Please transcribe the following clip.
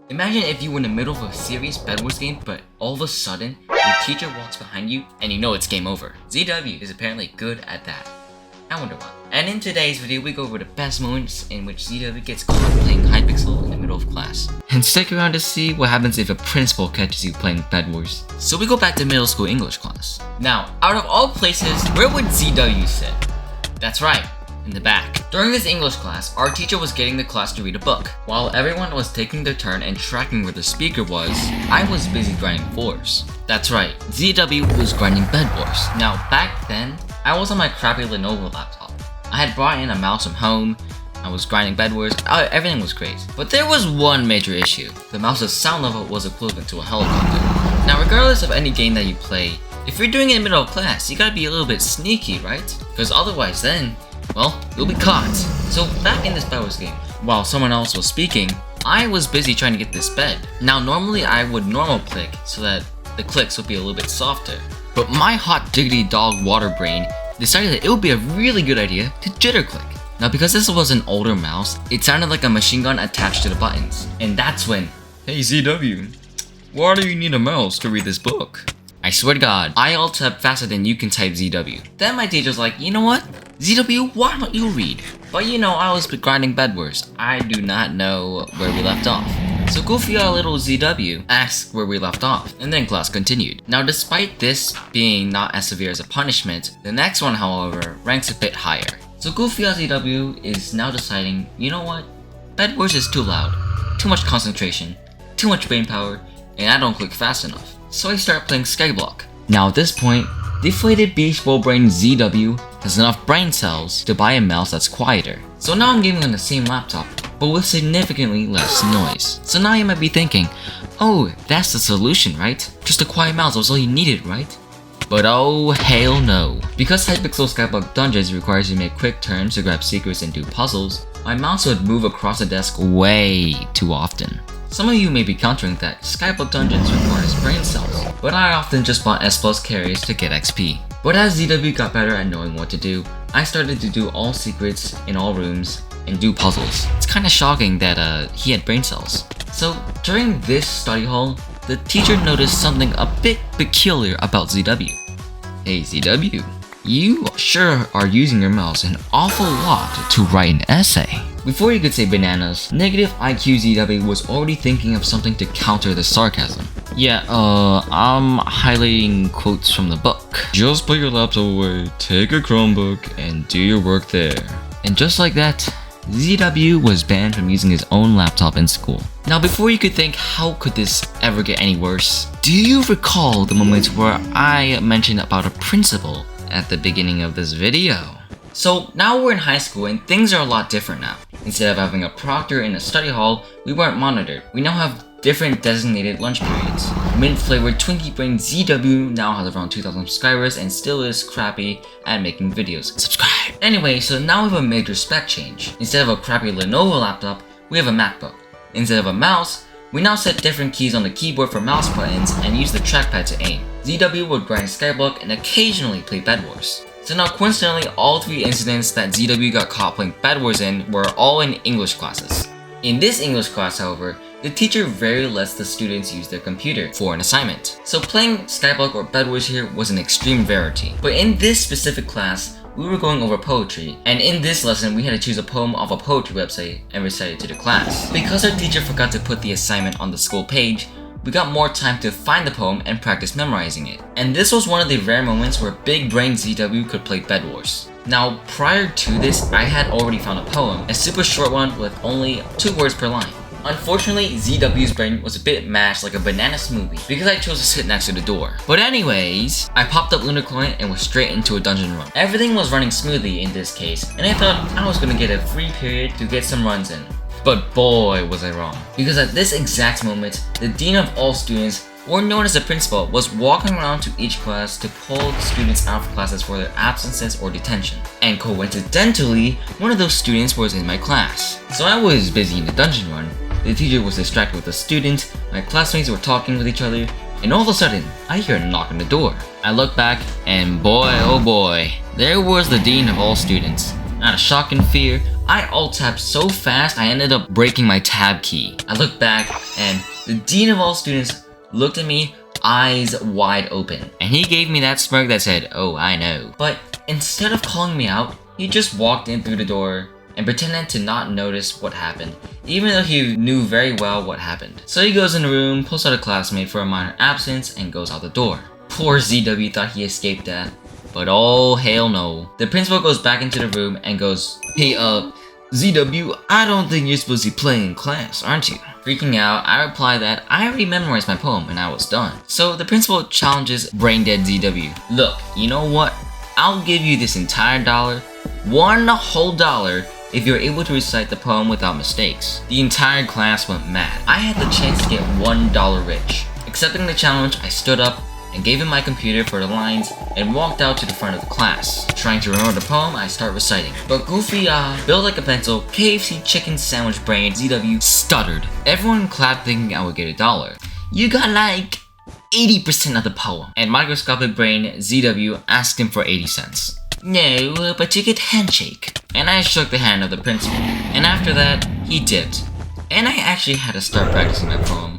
Imagine if you were in the middle of a serious Bedwars game, but all of a sudden, your teacher walks behind you and you know it's game over. ZW is apparently good at that. I wonder why. And in today's video, we go over the best moments in which ZW gets caught playing Hypixel in the middle of class. And stick around to see what happens if a principal catches you playing Bedwars. So we go back to middle school English class. Now, out of all places, where would ZW sit? That's right, in the back. During this English class, our teacher was getting the class to read a book. While everyone was taking their turn and tracking where the speaker was, I was busy grinding floors. That's right, ZW was grinding Bedwars. Now, back then, I was on my crappy Lenovo laptop. I had brought in a mouse from home, I was grinding Bedwars, everything was great. But there was one major issue. The mouse's sound level was equivalent to a helicopter. Now, regardless of any game that you play, if you're doing it in the middle of class, you gotta be a little bit sneaky, right? Because otherwise then, well, you'll be caught. So back in this Bedwars game, while someone else was speaking, I was busy trying to get this bed. Now normally I would normal click so that the clicks would be a little bit softer. But my hot diggity dog water brain decided that it would be a really good idea to jitter click. Now because this was an older mouse, it sounded like a machine gun attached to the buttons. And that's when, hey ZW, why do you need a mouse to read this book? I swear to God, I alt type faster than you can type ZW. Then my teacher's like, you know what? ZW, why don't you read? But you know, I was grinding Bedwars. I do not know where we left off. So goofy little ZW asked where we left off, and then class continued. Now despite this being not as severe as a punishment, the next one however ranks a bit higher. So goofy ZW is now deciding, you know what? Bedwars is too loud, too much concentration, too much brain power, and I don't click fast enough. So I start playing Skyblock. Now at this point, deflated beach ball brain ZW has enough brain cells to buy a mouse that's quieter. So now I'm gaming on the same laptop, but with significantly less noise. So now you might be thinking, oh, that's the solution, right? Just a quiet mouse was all you needed, right? But oh, hell no. Because Hypixel Skyblock Dungeons requires you to make quick turns to grab secrets and do puzzles, my mouse would move across the desk way too often. Some of you may be countering that Skyblock Dungeons requires brain cells, but I often just bought S+ carries to get XP. But as ZW got better at knowing what to do, I started to do all secrets in all rooms and do puzzles. It's kinda shocking that he had brain cells. So during this study hall, the teacher noticed something a bit peculiar about ZW. Hey ZW, you sure are using your mouse an awful lot to write an essay. Before you could say bananas, negative IQ ZW was already thinking of something to counter the sarcasm. Yeah, I'm highlighting quotes from the book. Just put your laptop away, take a Chromebook, and do your work there. And just like that, ZW was banned from using his own laptop in school. Now before you could think, how could this ever get any worse? Do you recall the moment where I mentioned about a principal at the beginning of this video? So now we're in high school and things are a lot different now. Instead of having a proctor in a study hall, we weren't monitored. We now have different designated lunch periods. Mint-flavored Twinkie brain ZW now has around 2,000 subscribers and still is crappy at making videos. Subscribe! Anyway, so now we have a major spec change. Instead of a crappy Lenovo laptop, we have a MacBook. Instead of a mouse, we now set different keys on the keyboard for mouse buttons and use the trackpad to aim. ZW would grind Skyblock and occasionally play Bedwars. So now coincidentally, all three incidents that ZW got caught playing Bedwars in were all in English classes. In this English class, however, the teacher rarely lets the students use their computer for an assignment. So playing Skyblock or Bedwars here was an extreme rarity. But in this specific class, we were going over poetry, and in this lesson we had to choose a poem off a poetry website and recite it to the class. Because our teacher forgot to put the assignment on the school page, we got more time to find the poem and practice memorizing it. And this was one of the rare moments where big brain ZW could play Bedwars. Now prior to this, I had already found a poem, a super short one with only 2 words per line. Unfortunately, ZW's brain was a bit mashed like a banana smoothie because I chose to sit next to the door. But anyways, I popped up Lunar Client and was straight into a dungeon run. Everything was running smoothly in this case, and I thought I was gonna get a free period to get some runs in. But boy was I wrong. Because at this exact moment, the dean of all students, or known as the principal, was walking around to each class to pull the students out of classes for their absences or detention. And coincidentally, one of those students was in my class. So I was busy in the dungeon run, the teacher was distracted with the students, my classmates were talking with each other, and all of a sudden, I hear a knock on the door. I look back, and boy oh boy, there was the dean of all students. Out of shock and fear, I alt-tapped so fast I ended up breaking my tab key. I looked back and the dean of all students looked at me, eyes wide open. And he gave me that smirk that said, "Oh, I know." But instead of calling me out, he just walked in through the door and pretended to not notice what happened, even though he knew very well what happened. So he goes in the room, pulls out a classmate for a minor absence, and goes out the door. Poor ZW thought he escaped death, but oh hell no. The principal goes back into the room and goes, "Hey, ZW, I don't think you're supposed to be playing in class, aren't you?" Freaking out, I reply that I already memorized my poem and I was done. So the principal challenges brain-dead ZW. "Look, you know what? I'll give you this entire $1, one whole dollar, if you're able to recite the poem without mistakes." The entire class went mad. I had the chance to get $1 rich. Accepting the challenge, I stood up and gave him my computer for the lines and walked out to the front of the class. Trying to remember the poem, I start reciting. But Goofy, built like a pencil, KFC chicken sandwich brain, ZW, stuttered. Everyone clapped thinking I would get $1. "You got like 80% of the poem." And microscopic brain, ZW, asked him for 80 cents. "No, but you get handshake." And I shook the hand of the principal. And after that, he dipped. And I actually had to start practicing my poem.